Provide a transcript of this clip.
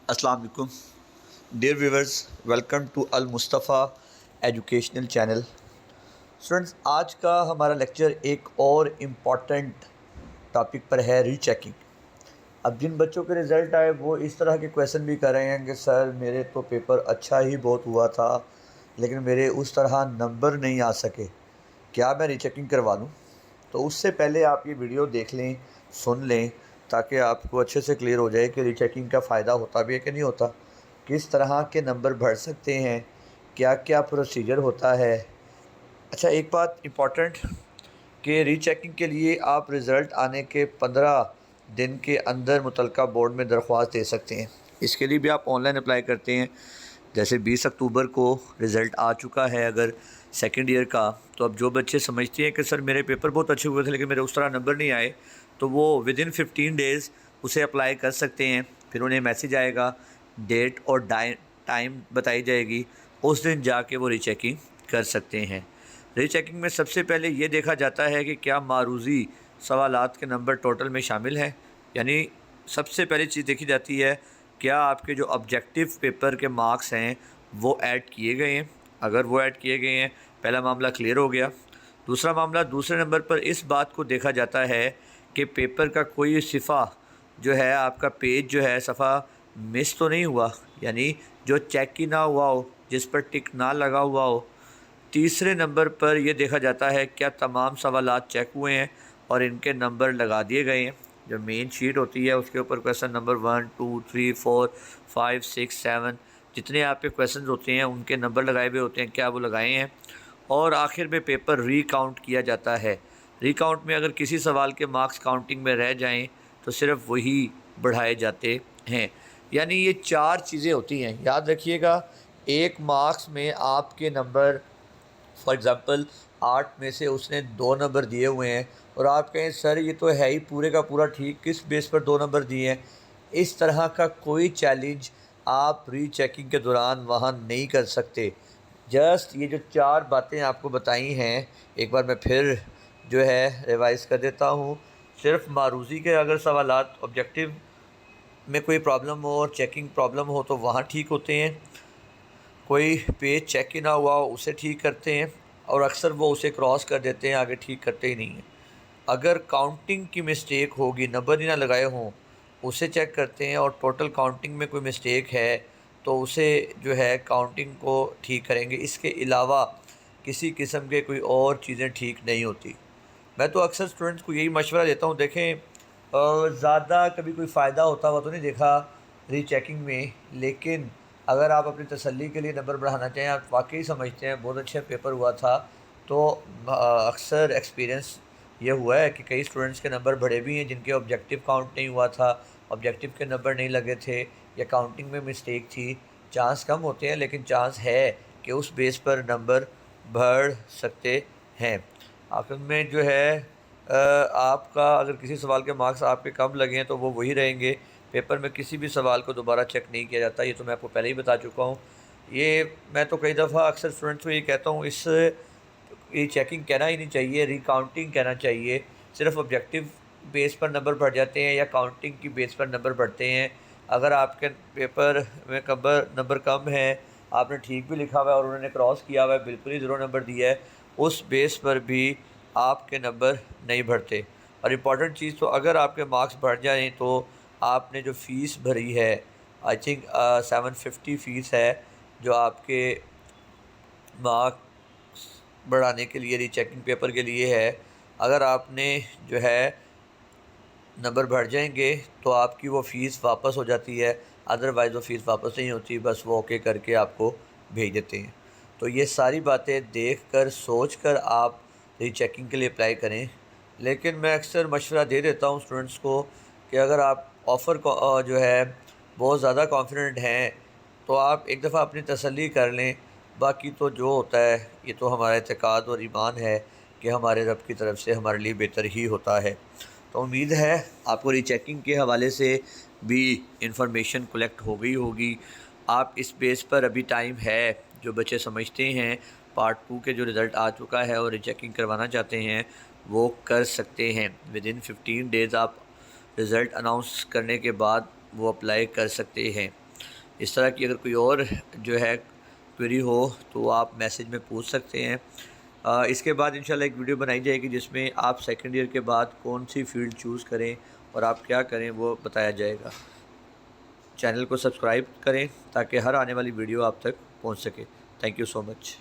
السلام علیکم dear viewers, welcome to Al-Mustafa educational channel. Students, آج کا ہمارا لیکچر ایک اور امپورٹنٹ ٹاپک پر ہے، ری چیکنگ۔ اب جن بچوں کے رزلٹ آئے وہ اس طرح کے کویشچن بھی کر رہے ہیں کہ سر میرے تو پیپر اچھا ہی بہت ہوا تھا لیکن میرے اس طرح نمبر نہیں آ سکے، کیا میں ری چیکنگ کروا لوں؟ تو اس سے پہلے آپ یہ ویڈیو دیکھ لیں، سن لیں، تاکہ آپ کو اچھے سے کلیئر ہو جائے کہ ری چیکنگ کا فائدہ ہوتا بھی ہے کہ نہیں ہوتا، کس طرح کے نمبر بڑھ سکتے ہیں، کیا کیا پروسیجر ہوتا ہے۔ اچھا، ایک بات امپورٹنٹ کہ ری چیکنگ کے لیے آپ رزلٹ آنے کے 15 دن کے اندر متعلقہ بورڈ میں درخواست دے سکتے ہیں۔ اس کے لیے بھی آپ آن لائن اپلائی کرتے ہیں۔ جیسے 20 اکتوبر کو رزلٹ آ چکا ہے اگر سیکنڈ ایئر کا، تو اب جو بچے سمجھتے ہیں کہ سر میرے پیپر بہت اچھے ہوئے تھے لیکن میرے اس طرح نمبر نہیں آئے، تو وہ ودن 15 ڈیز اسے اپلائی کر سکتے ہیں۔ پھر انہیں میسیج آئے گا، ڈیٹ اور ٹائم بتائی جائے گی، اس دن جا کے وہ ری چیکنگ کر سکتے ہیں۔ ری چیکنگ میں سب سے پہلے یہ دیکھا جاتا ہے کہ کیا معروضی سوالات کے نمبر ٹوٹل میں شامل ہیں، یعنی سب سے پہلی چیز دیکھی جاتی ہے کیا آپ کے جو آبجیکٹیو پیپر کے مارکس ہیں وہ ایڈ کیے گئے ہیں۔ اگر وہ ایڈ کیے گئے ہیں، پہلا معاملہ کلیئر ہو گیا۔ دوسرا معاملہ، دوسرے نمبر پر اس بات کو دیکھا جاتا ہے کہ پیپر کا کوئی صفحہ جو ہے، آپ کا پیج جو ہے، صفحہ مس تو نہیں ہوا، یعنی جو چیک ہی نہ ہوا ہو، جس پر ٹک نہ لگا ہوا ہو۔ تیسرے نمبر پر یہ دیکھا جاتا ہے کیا تمام سوالات چیک ہوئے ہیں اور ان کے نمبر لگا دیے گئے ہیں۔ جو مین شیٹ ہوتی ہے اس کے اوپر کویشچن نمبر 1 2 3 4 5 6 7 جتنے آپ کے کویشچنز ہوتے ہیں ان کے نمبر لگائے ہوئے ہوتے ہیں، کیا وہ لگائے ہیں۔ اور آخر میں پیپر ری کاؤنٹ کیا جاتا ہے۔ ری کاؤنٹ میں اگر کسی سوال کے مارکس کاؤنٹنگ میں رہ جائیں تو صرف وہی بڑھائے جاتے ہیں۔ یعنی یہ 4 چیزیں ہوتی ہیں، یاد رکھیے گا۔ ایک مارکس میں آپ کے نمبر، فار ایگزامپل 8 میں سے اس نے 2 نمبر دیے ہوئے ہیں اور آپ کہیں سر یہ تو ہے ہی پورے کا پورا ٹھیک، کس بیس پر 2 نمبر دیے ہیں؟ اس طرح کا کوئی چیلنج آپ ری چیکنگ کے دوران وہاں نہیں کر سکتے۔ جسٹ یہ جو 4 باتیں آپ کو بتائی ہیں، ایک بار میں پھر جو ہے ریوائز کر دیتا ہوں۔ صرف معروضی کے اگر سوالات آبجیکٹیو میں کوئی پرابلم ہو اور چیکنگ پرابلم ہو تو وہاں ٹھیک ہوتے ہیں۔ کوئی پیج چیک ہی نہ ہوا ہو اسے ٹھیک کرتے ہیں، اور اکثر وہ اسے کراس کر دیتے ہیں، آگے ٹھیک کرتے ہی نہیں ہیں۔ اگر کاؤنٹنگ کی مسٹیک ہوگی، نمبر ہی نہ لگائے ہوں، اسے چیک کرتے ہیں، اور ٹوٹل کاؤنٹنگ میں کوئی مسٹیک ہے تو اسے جو ہے کاؤنٹنگ کو ٹھیک کریں گے۔ اس کے علاوہ کسی قسم کے کوئی اور چیزیں ٹھیک نہیں ہوتی۔ میں تو اکثر اسٹوڈنٹس کو یہی مشورہ دیتا ہوں، دیکھیں زیادہ کبھی کوئی فائدہ ہوتا ہوا تو نہیں دیکھا ری چیکنگ میں، لیکن اگر آپ اپنی تسلی کے لیے نمبر بڑھانا چاہیں، آپ واقعی سمجھتے ہیں بہت اچھا پیپر ہوا تھا، تو اکثر ایکسپیرینس یہ ہوا ہے کہ کئی اسٹوڈنٹس کے نمبر بڑھے بھی ہیں جن کے آبجیکٹیو کاؤنٹ نہیں ہوا تھا، آبجیکٹیو کے نمبر نہیں لگے تھے، یا کاؤنٹنگ میں مسٹیک تھی۔ چانس کم ہوتے ہیں لیکن چانس ہے کہ اس بیس پر نمبر بڑھ سکتے ہیں۔ آخر میں جو ہے آپ کا اگر کسی سوال کے مارکس آپ کے کم لگے ہیں تو وہ وہی رہیں گے۔ پیپر میں کسی بھی سوال کو دوبارہ چیک نہیں کیا جاتا، یہ تو میں آپ کو پہلے ہی بتا چکا ہوں۔ یہ میں تو کئی دفعہ اکثر اسٹوڈنٹس کو یہ کہتا ہوں، اس ری چیکنگ کہنا ہی نہیں چاہیے، ری کاؤنٹنگ کہنا چاہیے۔ صرف آبجیکٹیو بیس پر نمبر بڑھ جاتے ہیں یا کاؤنٹنگ کی بیس پر نمبر بڑھتے ہیں۔ اگر آپ کے پیپر میں نمبر کم ہے، آپ نے ٹھیک بھی لکھا ہوا ہے اور انہوں نے کراس کیا ہوا ہے، بالکل ہی 0 نمبر دیا ہے، اس بیس پر بھی آپ کے نمبر نہیں بڑھتے۔ اور امپورٹنٹ چیز تو اگر آپ کے مارکس بڑھ جائیں تو آپ نے جو فیس بھری ہے، آئی تھنک 750 فیس ہے جو آپ کے مارکس بڑھانے کے لیے ری چیکنگ پیپر کے لیے ہے، اگر آپ نے جو ہے نمبر بڑھ جائیں گے تو آپ کی وہ فیس واپس ہو جاتی ہے، ادروائز وہ فیس واپس نہیں ہوتی، بس وہ اوکے کر کے آپ کو بھیج دیتے ہیں۔ تو یہ ساری باتیں دیکھ کر سوچ کر آپ ری چیکنگ کے لیے اپلائی کریں۔ لیکن میں اکثر مشورہ دے دیتا ہوں اسٹوڈنٹس کو کہ اگر آپ آفر کو جو ہے بہت زیادہ کانفیڈنٹ ہیں تو آپ ایک دفعہ اپنی تسلی کر لیں، باقی تو جو ہوتا ہے یہ تو ہمارا اعتقاد اور ایمان ہے کہ ہمارے رب کی طرف سے ہمارے لیے بہتر ہی ہوتا ہے۔ تو امید ہے آپ کو ری چیکنگ کے حوالے سے بھی انفارمیشن کلیکٹ ہو گئی ہوگی۔ آپ اس بیس پر ابھی ٹائم ہے، جو بچے سمجھتے ہیں پارٹ 2 کے جو رزلٹ آ چکا ہے اور ری چیکنگ کروانا چاہتے ہیں وہ کر سکتے ہیں۔ ودن 15 ڈیز آپ رزلٹ اناؤنس کرنے کے بعد وہ اپلائی کر سکتے ہیں۔ اس طرح کی اگر کوئی اور جو ہے کوئری ہو تو آپ میسیج میں پوچھ سکتے ہیں۔ اس کے بعد انشاءاللہ ایک ویڈیو بنائی جائے گی جس میں آپ سیکنڈ ایئر کے بعد کون سی فیلڈ چوز کریں اور آپ کیا کریں وہ بتایا جائے گا۔ چینل کو سبسکرائب کریں تاکہ ہر آنے والی ویڈیو آپ تک پہنچ سکے۔ Thank you so much.